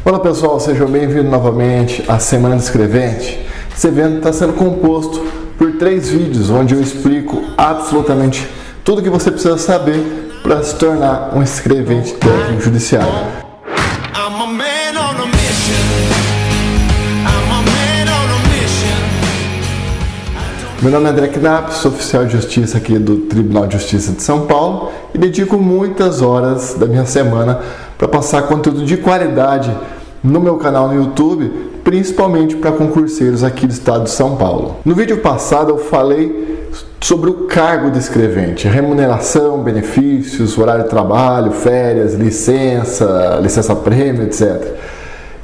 Olá pessoal, sejam bem-vindos novamente à Semana do Escrevente. Esse evento está sendo composto por 3 vídeos onde eu explico absolutamente tudo o que você precisa saber para se tornar um escrevente técnico judiciário. Meu nome é André Knapp, sou oficial de justiça aqui do Tribunal de Justiça de São Paulo e dedico muitas horas da minha semana para passar conteúdo de qualidade no meu canal no YouTube, principalmente para concurseiros aqui do estado de São Paulo. No vídeo passado eu falei sobre o cargo de escrevente, remuneração, benefícios, horário de trabalho, férias, licença-prêmio, etc.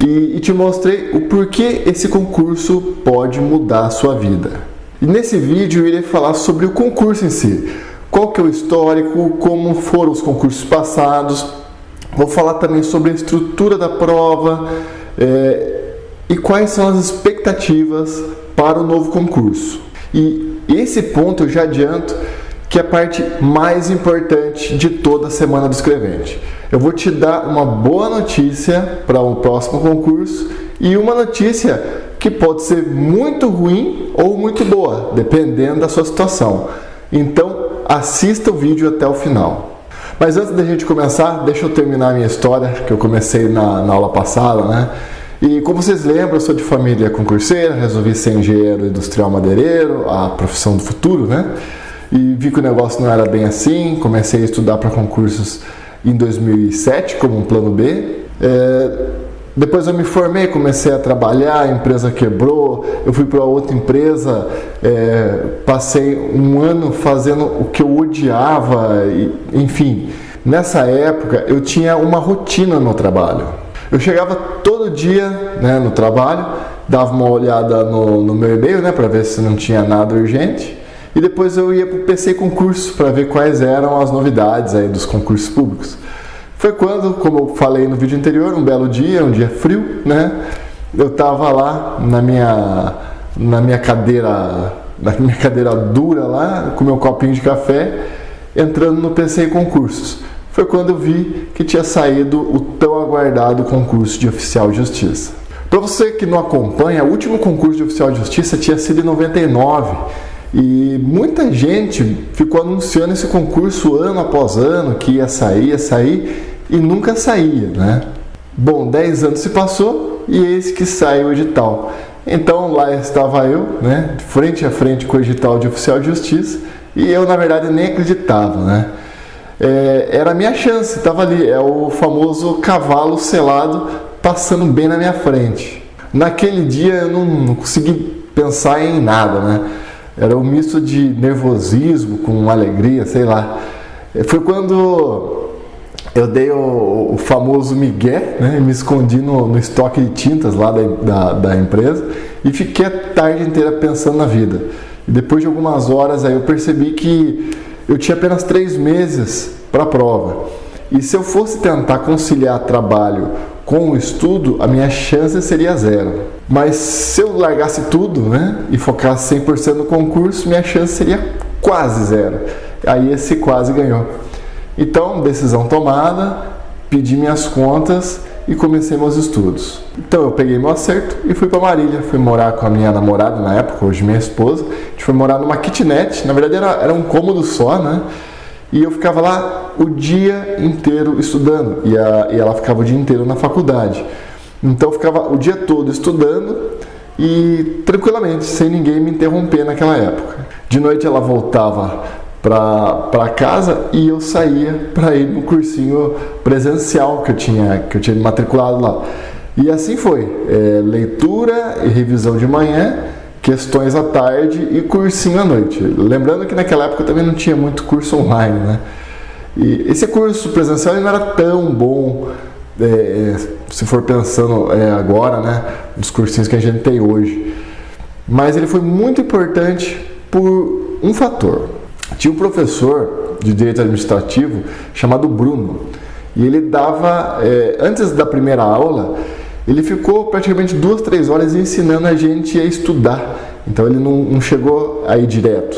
E te mostrei o porquê esse concurso pode mudar a sua vida. E nesse vídeo eu irei falar sobre o concurso em si, qual que é o histórico, como foram os concursos passados, vou falar também sobre a estrutura da prova e quais são as expectativas para o novo concurso. E esse ponto eu já adianto que é a parte mais importante de toda a Semana do Escrevente. Eu vou te dar uma boa notícia para o próximo concurso e uma notícia que pode ser muito ruim ou muito boa, dependendo da sua situação. Então, assista o vídeo até o final. Mas antes da gente começar, deixa eu terminar a minha história, que eu comecei na aula passada, né? E como vocês lembram, eu sou de família concurseira, resolvi ser engenheiro industrial madeireiro, a profissão do futuro, né? E vi que o negócio não era bem assim, comecei a estudar para concursos em 2007, como um plano B. Depois eu me formei, comecei a trabalhar, a empresa quebrou, eu fui para outra empresa, passei um ano fazendo o que eu odiava, enfim. Nessa época eu tinha uma rotina no trabalho. Eu chegava todo dia, né, no trabalho, dava uma olhada no meu e-mail, né, para ver se não tinha nada urgente, e depois eu ia para o PC Concurso para ver quais eram as novidades aí dos concursos públicos. Foi quando, como eu falei no vídeo anterior, um belo dia, um dia frio, né? Eu estava lá na minha cadeira dura lá, com meu copinho de café, entrando no PC Concursos. Foi quando eu vi que tinha saído o tão aguardado concurso de oficial de justiça. Para você que não acompanha, o último concurso de oficial de justiça tinha sido em 99. E muita gente ficou anunciando esse concurso ano após ano, que ia sair e nunca saía, né? Bom, 10 anos se passou e eis que saiu o edital. Então lá estava eu, né, frente a frente com o edital de oficial de justiça, e eu na verdade nem acreditava, né? Era a minha chance, estava ali, é o famoso cavalo selado passando bem na minha frente. Naquele dia eu não consegui pensar em nada, né? Era um misto de nervosismo com alegria, sei lá. Foi quando eu dei o famoso migué, né? Me escondi no estoque de tintas lá da empresa e fiquei a tarde inteira pensando na vida. E depois de algumas horas aí eu percebi que eu tinha apenas 3 meses para a prova. E se eu fosse tentar conciliar trabalho com o estudo, a minha chance seria 0. Mas se eu largasse tudo, né, e focasse 100% no concurso, minha chance seria quase 0. Aí esse quase ganhou. Então, decisão tomada, pedi minhas contas e comecei meus estudos. Então eu peguei meu acerto e fui para Marília. Fui morar com a minha namorada na época, hoje minha esposa. A gente foi morar numa kitnet, na verdade era um cômodo só, né? E eu ficava lá o dia inteiro estudando e ela ficava o dia inteiro na faculdade. Então eu ficava o dia todo estudando e tranquilamente, sem ninguém me interromper naquela época. De noite ela voltava para casa e eu saía para ir no cursinho presencial que eu tinha me matriculado lá. E assim foi, leitura e revisão de manhã, questões à tarde e cursinho à noite. Lembrando que naquela época também não tinha muito curso online, né? E esse curso presencial não era tão bom, se for pensando agora, né, nos cursinhos que a gente tem hoje. Mas ele foi muito importante por um fator. Tinha um professor de direito administrativo chamado Bruno. E ele dava, antes da primeira aula, ele ficou praticamente 2, 3 horas ensinando a gente a estudar. Então ele não chegou aí direto.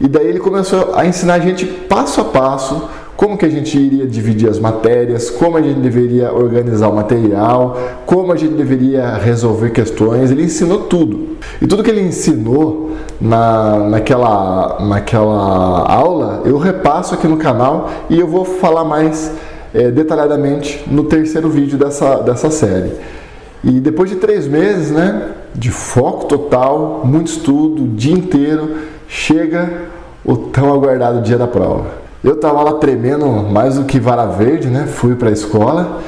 E daí ele começou a ensinar a gente passo a passo como que a gente iria dividir as matérias, como a gente deveria organizar o material, como a gente deveria resolver questões. Ele ensinou tudo. E tudo que ele ensinou naquela aula, eu repasso aqui no canal e eu vou falar mais detalhadamente no terceiro vídeo dessa série. E depois de 3 meses, né, de foco total, muito estudo, o dia inteiro, chega o tão aguardado dia da prova. Eu estava lá tremendo mais do que vara verde, né? Fui para a escola,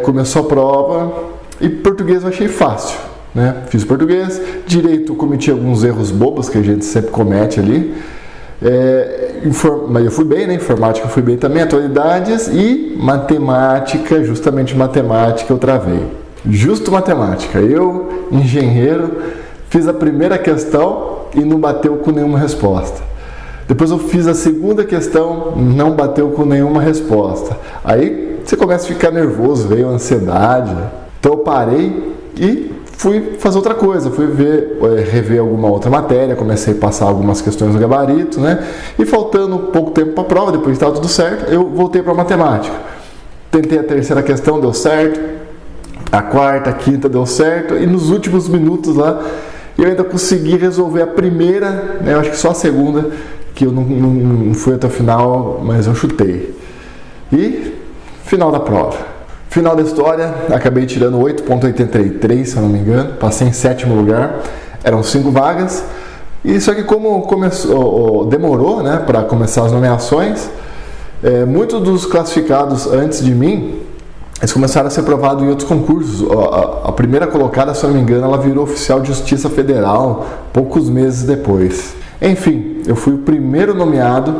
começou a prova e português eu achei fácil, né? Fiz português, direito eu cometi alguns erros bobos que a gente sempre comete ali, mas eu fui bem, né? Informática eu fui bem também, atualidades e matemática, justamente matemática eu travei. Justo matemática, eu, engenheiro, fiz a primeira questão e não bateu com nenhuma resposta. Depois eu fiz a segunda questão, não bateu com nenhuma resposta. Aí você começa a ficar nervoso, veio a ansiedade. Então eu parei e fui fazer outra coisa, fui rever alguma outra matéria, comecei a passar algumas questões no gabarito, né? E faltando pouco tempo para a prova, depois de estar tudo certo, eu voltei para a matemática. Tentei a terceira questão, deu certo. A quarta, a quinta deu certo. E nos últimos minutos lá, eu ainda consegui resolver a primeira, né? Eu acho que só a segunda, que eu não fui até o final, mas eu chutei. E final da prova. Final da história, acabei tirando 8,83, se eu não me engano, passei em 7º lugar, eram 5 vagas, e só que como demorou, né, para começar as nomeações, muitos dos classificados antes de mim, eles começaram a ser aprovados em outros concursos. A primeira colocada, se eu não me engano, ela virou oficial de Justiça Federal poucos meses depois. Enfim, eu fui o primeiro nomeado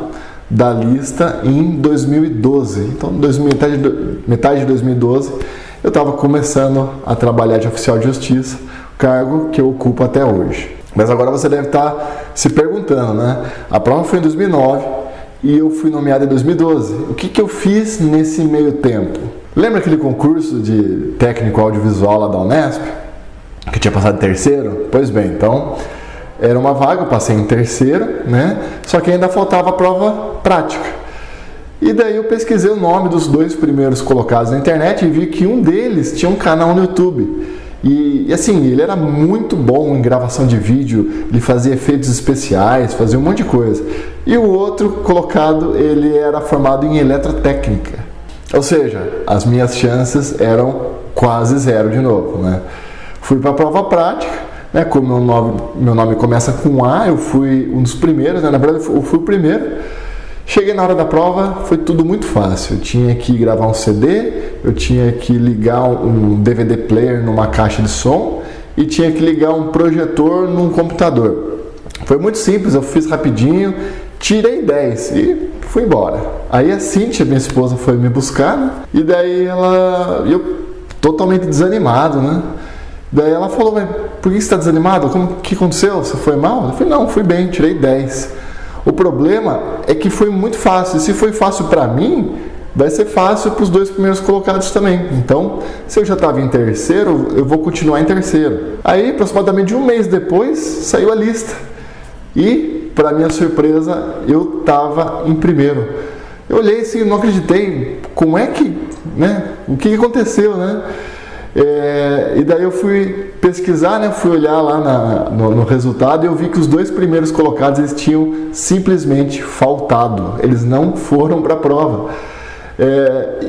da lista em 2012. Então, metade de 2012, eu estava começando a trabalhar de oficial de justiça, cargo que eu ocupo até hoje. Mas agora você deve estar se perguntando, né? A prova foi em 2009 e eu fui nomeado em 2012. O que eu fiz nesse meio tempo? Lembra aquele concurso de técnico audiovisual lá da Unesp? Que eu tinha passado em 3º? Pois bem, então era uma vaga, eu passei em 3º, né? Só que ainda faltava a prova prática. E daí eu pesquisei o nome dos 2 primeiros colocados na internet e vi que um deles tinha um canal no YouTube. E assim, ele era muito bom em gravação de vídeo, ele fazia efeitos especiais, fazia um monte de coisa. E o outro colocado, ele era formado em eletrotécnica. Ou seja, as minhas chances eram quase zero de novo, né? Fui para a prova prática, né? Como meu nome começa com A, eu fui um dos primeiros, né? Na verdade eu fui o primeiro. Cheguei na hora da prova, foi tudo muito fácil. Eu tinha que gravar um CD, eu tinha que ligar um DVD player numa caixa de som e tinha que ligar um projetor num computador. Foi muito simples, eu fiz rapidinho, tirei 10 e fui embora. Aí a Cíntia, minha esposa, foi me buscar, né? E daí eu totalmente desanimado, né? Daí ela falou, mas por que você está desanimado? O que aconteceu? Você foi mal? Eu falei, não, fui bem, tirei 10. O problema é que foi muito fácil. E se foi fácil para mim, vai ser fácil para os 2 primeiros colocados também. Então, se eu já estava em 3º, eu vou continuar em 3º. Aí, aproximadamente um mês depois, saiu a lista. E, para minha surpresa, eu estava em 1º. Eu olhei assim, não acreditei. Como é que, né? O que aconteceu, né? E daí eu fui pesquisar, né? Fui olhar lá no resultado e eu vi que os 2 primeiros colocados eles tinham simplesmente faltado. Eles não foram para a prova.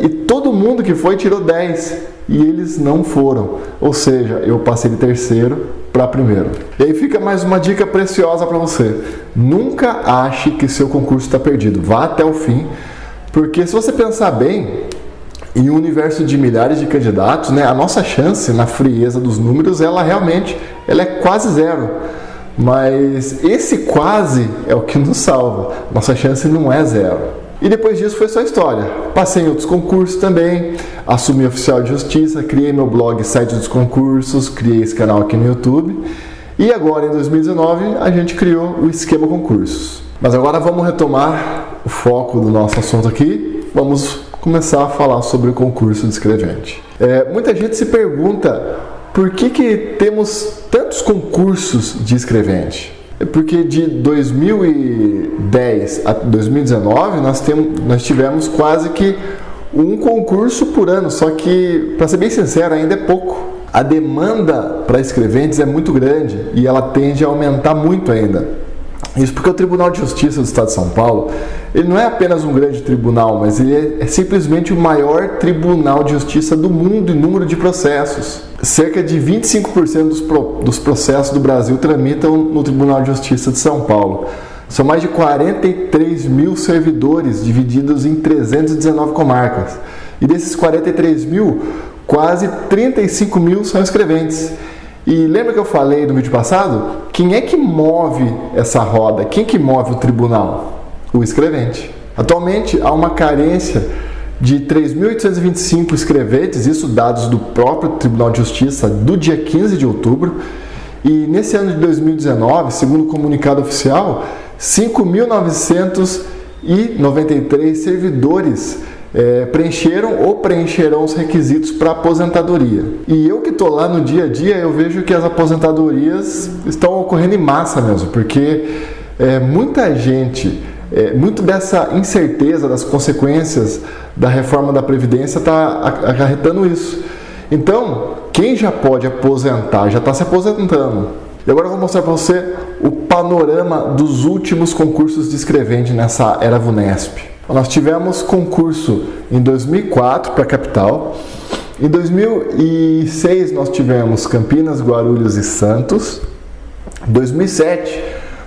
E todo mundo que foi tirou 10 e eles não foram. Ou seja, eu passei de 3º para 1º. E aí fica mais uma dica preciosa para você. Nunca ache que seu concurso está perdido. Vá até o fim, porque se você pensar bem, em um universo de milhares de candidatos, né, a nossa chance na frieza dos números, ela é quase zero. Mas esse quase é o que nos salva. Nossa chance não é zero. E depois disso foi só história. Passei em outros concursos também, assumi oficial de justiça, criei meu blog Site dos Concursos, criei esse canal aqui no YouTube. E agora, em 2019, a gente criou o Esquema Concursos. Mas agora vamos retomar o foco do nosso assunto aqui. Vamos começar a falar sobre o concurso de escrevente. Muita gente se pergunta por que temos tantos concursos de escrevente. Porque de 2010 a 2019 nós tivemos quase que um concurso por ano, só que, para ser bem sincero, ainda é pouco. A demanda para escreventes é muito grande e ela tende a aumentar muito ainda. Isso porque o Tribunal de Justiça do Estado de São Paulo, ele não é apenas um grande tribunal, mas ele é simplesmente o maior tribunal de justiça do mundo em número de processos. Cerca de 25% dos processos do Brasil tramitam no Tribunal de Justiça de São Paulo. São mais de 43 mil servidores divididos em 319 comarcas. E desses 43 mil, quase 35 mil são escreventes. E lembra que eu falei no vídeo passado? Quem é que move essa roda? Quem que move o tribunal? O escrevente. Atualmente há uma carência de 3.825 escreventes, isso dados do próprio Tribunal de Justiça do dia 15 de outubro. E nesse ano de 2019, segundo o comunicado oficial, 5.993 servidores preencheram ou preencherão os requisitos para aposentadoria. E eu que estou lá no dia a dia, eu vejo que as aposentadorias estão ocorrendo em massa mesmo, porque muita gente, muito dessa incerteza das consequências da reforma da Previdência está acarretando isso. Então, quem já pode aposentar, já está se aposentando. E agora eu vou mostrar para você o panorama dos últimos concursos de escrevente nessa era VUNESP. Nós tivemos concurso em 2004 para a capital. Em 2006 nós tivemos Campinas, Guarulhos e Santos. Em 2007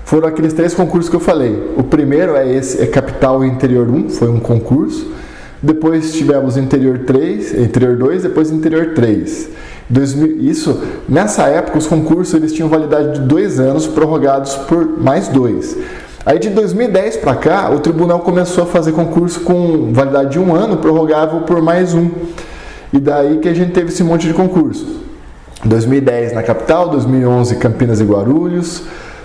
foram aqueles 3 concursos que eu falei. O primeiro é Capital e Interior 1, foi um concurso. Depois tivemos Interior 3, Interior 2, depois Interior 3. Nessa época os concursos eles tinham validade de 2 anos, prorrogados por mais 2. Aí de 2010 para cá, o tribunal começou a fazer concurso com validade de 1 ano, prorrogável por mais 1. E daí que a gente teve esse monte de concurso. 2010 na capital, 2011 Campinas e Guarulhos,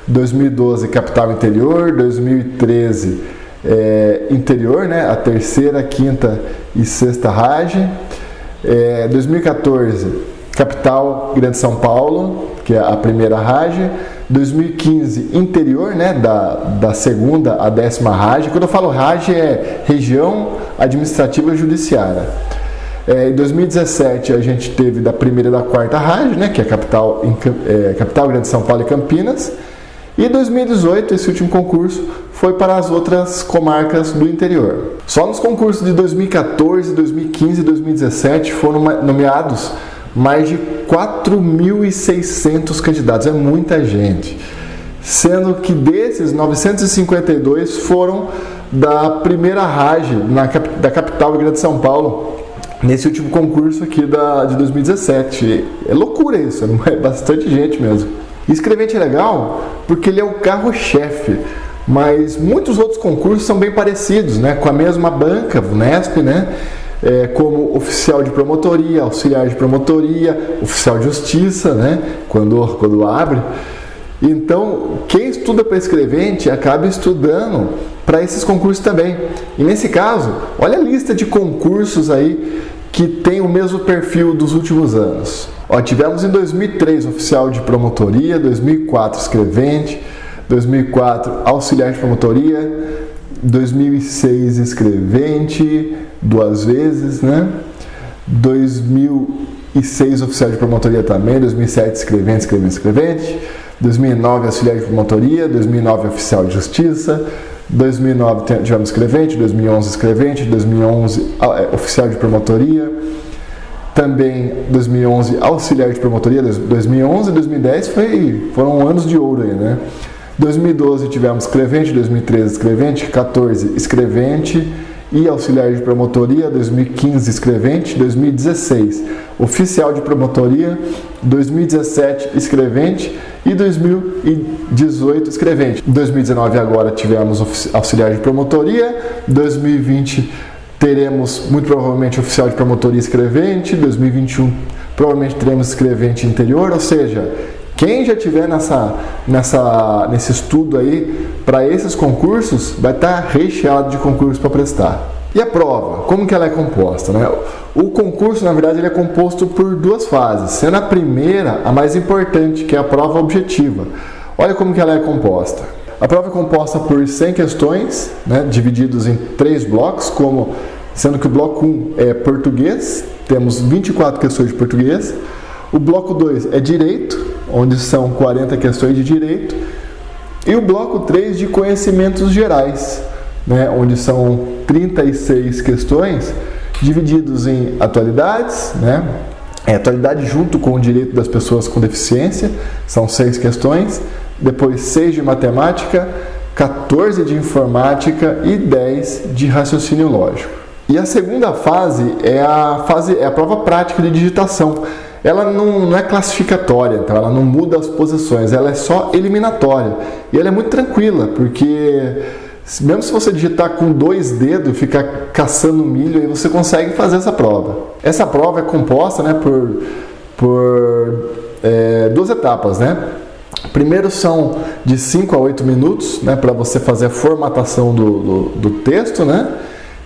2012 capital e interior, 2013 interior, né, a terceira, quinta e sexta RAGE, 2014 capital Grande São Paulo, que é a primeira RAGE, 2015 interior, né, da segunda à 10ª RAGE. Quando eu falo RAGE é região administrativa judiciária. Em 2017 a gente teve da primeira e da 4ª RAGE, né, que é capital Grande São Paulo e Campinas. E 2018, esse último concurso, foi para as outras comarcas do interior. Só nos concursos de 2014, 2015 e 2017 foram nomeados mais de 4.600 candidatos, é muita gente. Sendo que desses, 952 foram da primeira RAGE, da capital Grande São Paulo, nesse último concurso aqui de 2017. É loucura isso, é bastante gente mesmo. E escrevente é legal porque ele é o carro-chefe, mas muitos outros concursos são bem parecidos, né? Com a mesma banca, VUNESP, né? Como oficial de promotoria, auxiliar de promotoria, oficial de justiça, né? Quando abre. Então, quem estuda para escrevente acaba estudando para esses concursos também. E nesse caso, olha a lista de concursos aí que tem o mesmo perfil dos últimos anos. Tivemos em 2003 oficial de promotoria, 2004 escrevente, 2004 auxiliar de promotoria, 2006 escrevente, 2 vezes, né? 2006 oficial de promotoria também, 2007 escrevente, 2009 auxiliar de promotoria, 2009 oficial de justiça, 2009 tivemos escrevente, 2011 escrevente, 2011 oficial de promotoria, também 2011 auxiliar de promotoria, 2011 e 2010 foram anos de ouro aí, né? 2012 tivemos escrevente, 2013 escrevente, 14 escrevente e auxiliar de promotoria, 2015 escrevente, 2016 oficial de promotoria, 2017 escrevente e 2018 escrevente. Em 2019 agora tivemos auxiliar de promotoria, 2020 teremos muito provavelmente oficial de promotoria escrevente, 2021 provavelmente teremos escrevente interior, ou seja, quem já tiver nesse estudo aí para esses concursos vai estar recheado de concursos para prestar. E a prova, como que ela é composta, né? O concurso, na verdade, ele é composto por 2 fases, sendo a primeira a mais importante, que é a prova objetiva, Olha como que ela é composta. A prova é composta por 100 questões, né, divididos em 3 blocos, sendo que o bloco 1 é português, temos 24 questões de português. O bloco 2 é direito, onde são 40 questões de direito. E o bloco 3 de conhecimentos gerais, né, onde são 36 questões, divididos em atualidades, né, atualidade junto com o direito das pessoas com deficiência, são 6 questões, depois 6 de matemática, 14 de informática e 10 de raciocínio lógico. E a segunda fase é a prova prática de digitação. Ela não é classificatória, então ela não muda as posições, ela é só eliminatória. E ela é muito tranquila, porque mesmo se você digitar com 2 dedos e ficar caçando milho, aí você consegue fazer essa prova. Essa prova é composta, né, por 2 etapas, né? Primeiro são de 5 a 8 minutos, né, para você fazer a formatação do texto, né,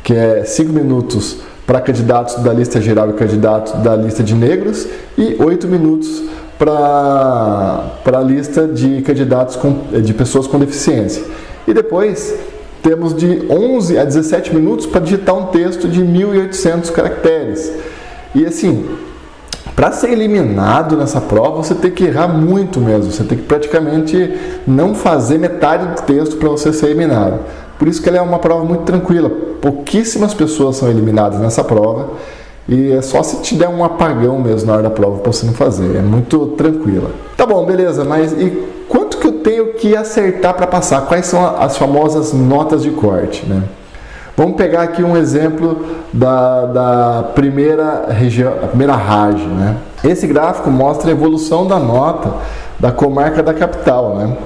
que é 5 minutos para candidatos da lista geral e candidatos da lista de negros e 8 minutos para a lista de candidatos de pessoas com deficiência. E depois temos de 11 a 17 minutos para digitar um texto de 1.800 caracteres. E assim, para ser eliminado nessa prova, você tem que errar muito mesmo. Você tem que praticamente não fazer metade do texto para você ser eliminado. Por isso que ela é uma prova muito tranquila. Pouquíssimas pessoas são eliminadas nessa prova. E é só se te der um apagão mesmo na hora da prova para você não fazer. É muito tranquila. Tá bom, beleza. Mas e quanto que eu tenho que acertar para passar? Quais são as famosas notas de corte, né? Vamos pegar aqui um exemplo da primeira região, a primeira RAJ, né? Esse gráfico mostra a evolução da nota da comarca da capital, né?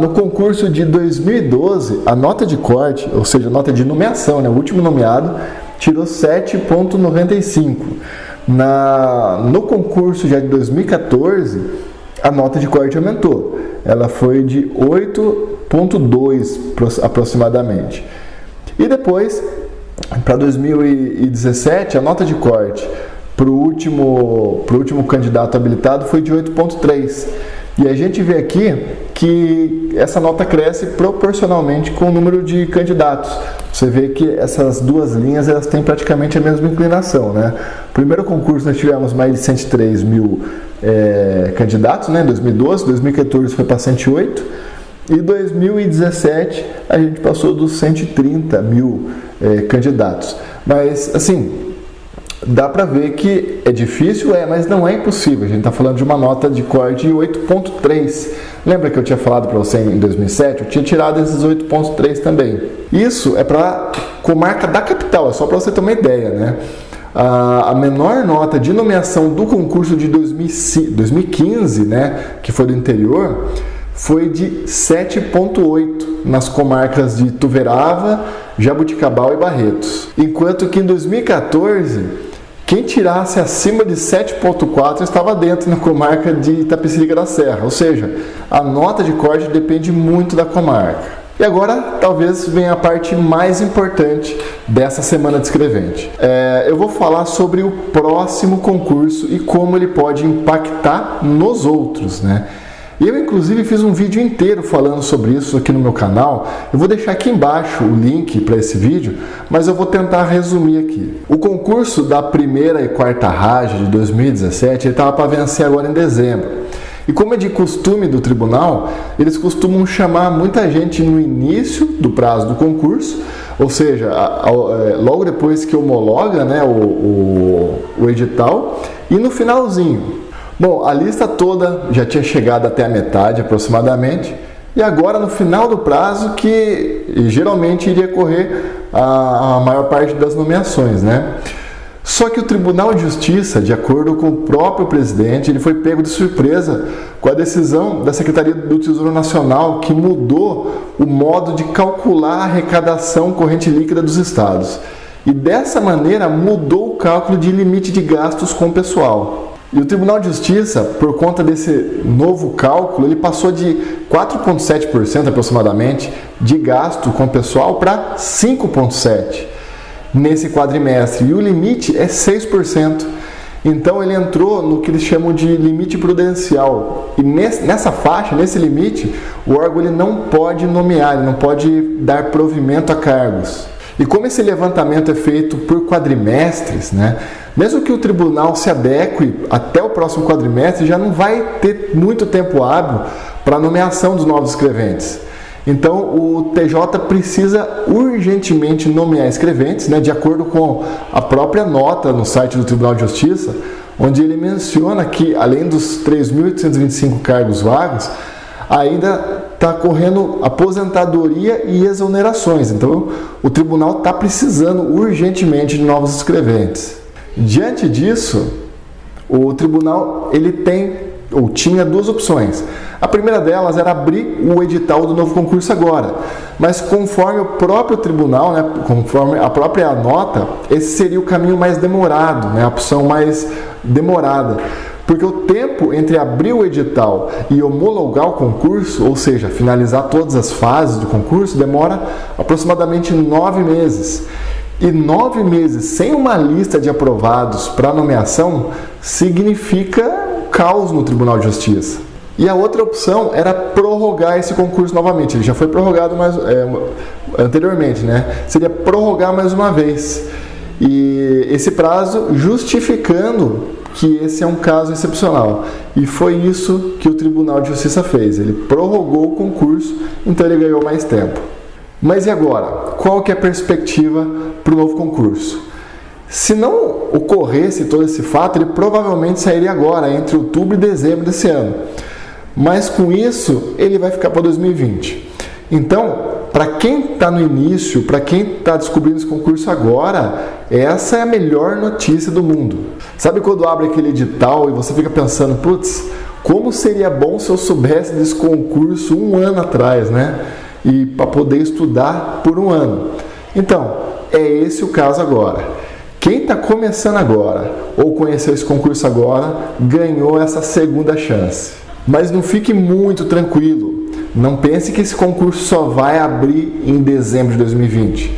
No concurso de 2012, a nota de corte, ou seja, a nota de nomeação, né? O último nomeado tirou 7,95. No concurso já de 2014, a nota de corte aumentou. Ela foi de 8,2 aproximadamente. E depois, para 2017, a nota de corte para o último candidato habilitado foi de 8,3. E a gente vê aqui que essa nota cresce proporcionalmente com o número de candidatos. Você vê que essas duas linhas elas têm praticamente a mesma inclinação, né? Primeiro concurso nós tivemos mais de 103 mil candidatos, né? Em 2012, 2014 foi para 108 e 2017 a gente passou dos 130 mil candidatos. Mas assim, dá para ver que é difícil, mas não é impossível. A gente está falando de uma nota de corte de 8,3. Lembra que eu tinha falado para você em 2007? Eu tinha tirado esses 8,3 também. Isso é para comarca da capital, é só para você ter uma ideia, né? A menor nota de nomeação do concurso de 2015, né, que foi do interior, foi de 7,8 nas comarcas de Tuverava, Jabuticabal e Barretos. Enquanto que em 2014, quem tirasse acima de 7,4 estava dentro na comarca de Itapecerica da Serra. Ou seja, a nota de corte depende muito da comarca. E agora, talvez venha a parte mais importante dessa semana de escrevente. Eu vou falar sobre o próximo concurso e como ele pode impactar nos outros, né? Eu, inclusive, fiz um vídeo inteiro falando sobre isso aqui no meu canal. Eu vou deixar aqui embaixo o link para esse vídeo, mas eu vou tentar resumir aqui. O concurso da primeira e quarta RAJ de 2017 estava para vencer agora em dezembro. E como é de costume do tribunal, eles costumam chamar muita gente no início do prazo do concurso, ou seja, logo depois que homologa, né, o edital, e no finalzinho. Bom, a lista toda já tinha chegado até a metade aproximadamente, e agora no final do prazo que geralmente iria correr a maior parte das nomeações, né? Só que o Tribunal de Justiça, de acordo com o próprio presidente, ele foi pego de surpresa com a decisão da Secretaria do Tesouro Nacional que mudou o modo de calcular a arrecadação corrente líquida dos estados. E dessa maneira mudou o cálculo de limite de gastos com o pessoal. E o Tribunal de Justiça, por conta desse novo cálculo, ele passou de 4,7% aproximadamente de gasto com o pessoal para 5,7% nesse quadrimestre. E o limite é 6%. Então ele entrou no que eles chamam de limite prudencial. E nessa faixa, nesse limite, o órgão ele não pode nomear, ele não pode dar provimento a cargos. E como esse levantamento é feito por quadrimestres, né, mesmo que o tribunal se adeque até o próximo quadrimestre, já não vai ter muito tempo hábil para a nomeação dos novos escreventes. Então o TJ precisa urgentemente nomear escreventes, né, de acordo com a própria nota no site do Tribunal de Justiça, onde ele menciona que, além dos 3.825 cargos vagos, ainda está correndo aposentadoria e exonerações. Então o tribunal está precisando urgentemente de novos escreventes. Diante disso, o tribunal tinha duas opções. A primeira delas era abrir o edital do novo concurso agora, mas conforme o próprio tribunal, né, conforme a própria nota, esse seria o caminho mais demorado, né, a opção mais demorada, porque o tempo entre abrir o edital e homologar o concurso, ou seja, finalizar todas as fases do concurso, demora aproximadamente 9 meses. E 9 meses sem uma lista de aprovados para nomeação significa caos no Tribunal de Justiça. E a outra opção era prorrogar esse concurso novamente. Ele já foi prorrogado anteriormente, né? Seria prorrogar mais uma vez. E esse prazo justificando que esse é um caso excepcional. E foi isso que o Tribunal de Justiça fez. Ele prorrogou o concurso, então ele ganhou mais tempo. Mas e agora? Qual que é a perspectiva para o novo concurso? Se não ocorresse todo esse fato, ele provavelmente sairia agora, entre outubro e dezembro desse ano. Mas com isso, ele vai ficar para 2020. Então, para quem está no início, para quem está descobrindo esse concurso agora, essa é a melhor notícia do mundo. Sabe quando abre aquele edital e você fica pensando, putz, como seria bom se eu soubesse desse concurso um ano atrás, né? E para poder estudar por um ano. Então, é esse o caso agora. Quem está começando agora, ou conheceu esse concurso agora, ganhou essa segunda chance. Mas não fique muito tranquilo. Não pense que esse concurso só vai abrir em dezembro de 2020.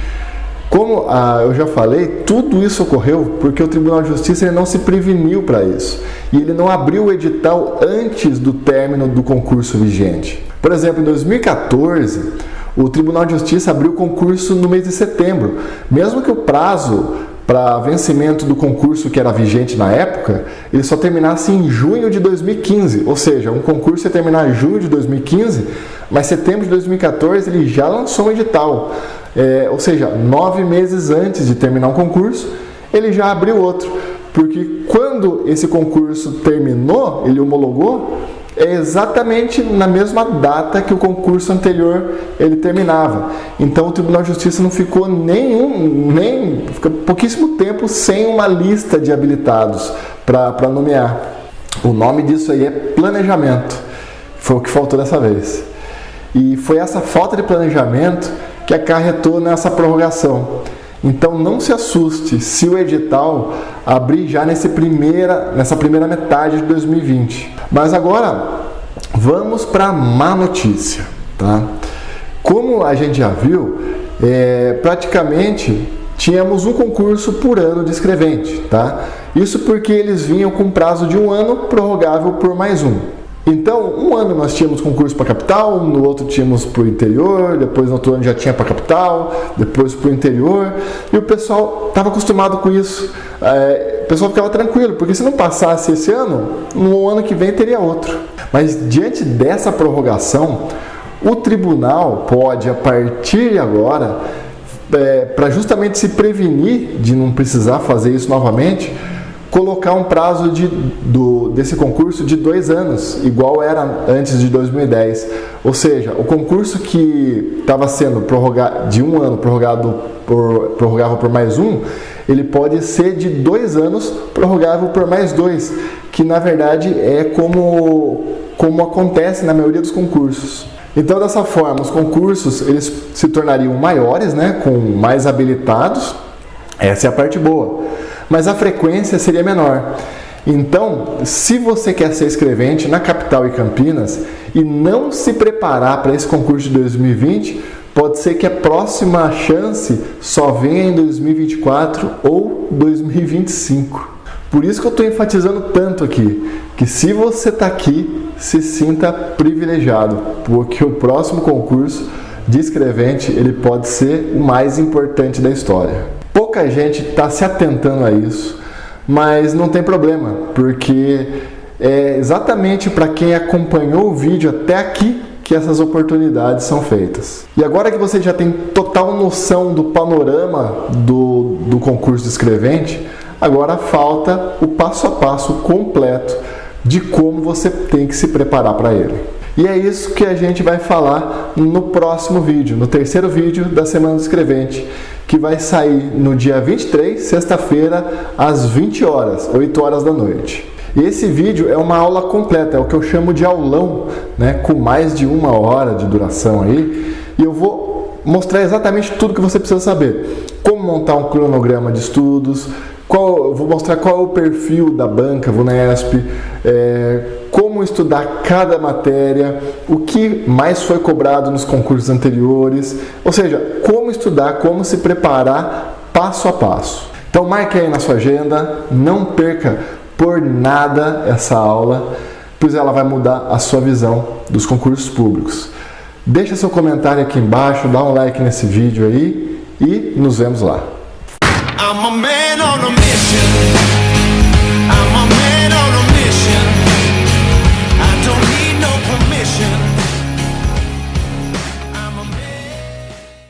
Como eu já falei, tudo isso ocorreu porque o Tribunal de Justiça ele não se preveniu para isso. E ele não abriu o edital antes do término do concurso vigente. Por exemplo, em 2014, o Tribunal de Justiça abriu o concurso no mês de setembro. Mesmo que o prazo para vencimento do concurso que era vigente na época, ele só terminasse em junho de 2015. Ou seja, um concurso ia terminar em junho de 2015, mas setembro de 2014 ele já lançou um edital. Ou seja, 9 meses antes de terminar um concurso, ele já abriu outro. Porque quando esse concurso terminou, ele homologou, é exatamente na mesma data que o concurso anterior ele terminava. Então o Tribunal de Justiça não ficou ficou pouquíssimo tempo sem uma lista de habilitados para nomear. O nome disso aí é planejamento. Foi o que faltou dessa vez. E foi essa falta de planejamento que acarretou nessa prorrogação. Então não se assuste se o edital abrir já nessa primeira metade de 2020. Mas agora vamos para a má notícia, tá? Como a gente já viu, praticamente tínhamos um concurso por ano de escrevente, tá? Isso porque eles vinham com prazo de um ano prorrogável por mais um. Então, um ano nós tínhamos concurso para capital, no outro tínhamos para o interior, depois no outro ano já tinha para capital, depois para o interior, e o pessoal estava acostumado com isso. O pessoal ficava tranquilo, porque se não passasse esse ano, no ano que vem teria outro. Mas diante dessa prorrogação, o tribunal pode, a partir de agora, para justamente se prevenir de não precisar fazer isso novamente, colocar um prazo desse concurso de 2 anos, igual era antes de 2010. Ou seja, o concurso que estava sendo prorrogado de um ano, prorrogável por mais um, ele pode ser de 2 anos, prorrogável por mais 2, que na verdade é como acontece na maioria dos concursos. Então, dessa forma, os concursos eles se tornariam maiores, né, com mais habilitados. Essa é a parte boa. Mas a frequência seria menor. Então, se você quer ser escrevente na capital e Campinas e não se preparar para esse concurso de 2020, pode ser que a próxima chance só venha em 2024 ou 2025. Por isso que eu estou enfatizando tanto aqui, que se você está aqui, se sinta privilegiado, porque o próximo concurso de escrevente ele pode ser o mais importante da história. Pouca gente está se atentando a isso, mas não tem problema, porque é exatamente para quem acompanhou o vídeo até aqui que essas oportunidades são feitas. E agora que você já tem total noção do panorama do concurso de escrevente, agora falta o passo a passo completo de como você tem que se preparar para ele. E é isso que a gente vai falar no próximo vídeo, no terceiro vídeo da Semana do Escrevente, que vai sair no dia 23, sexta-feira, às 20 horas, 8 horas da noite. E esse vídeo é uma aula completa, é o que eu chamo de aulão, né, com mais de 1 hora de duração aí, e eu vou mostrar exatamente tudo que você precisa saber. Como montar um cronograma de estudos, eu vou mostrar qual é o perfil da banca VUNESP, como estudar cada matéria, o que mais foi cobrado nos concursos anteriores, ou seja, como estudar, como se preparar passo a passo. Então marque aí na sua agenda, não perca por nada essa aula, pois ela vai mudar a sua visão dos concursos públicos. Deixa seu comentário aqui embaixo, dá um like nesse vídeo aí e nos vemos lá. I'm a man on a mission.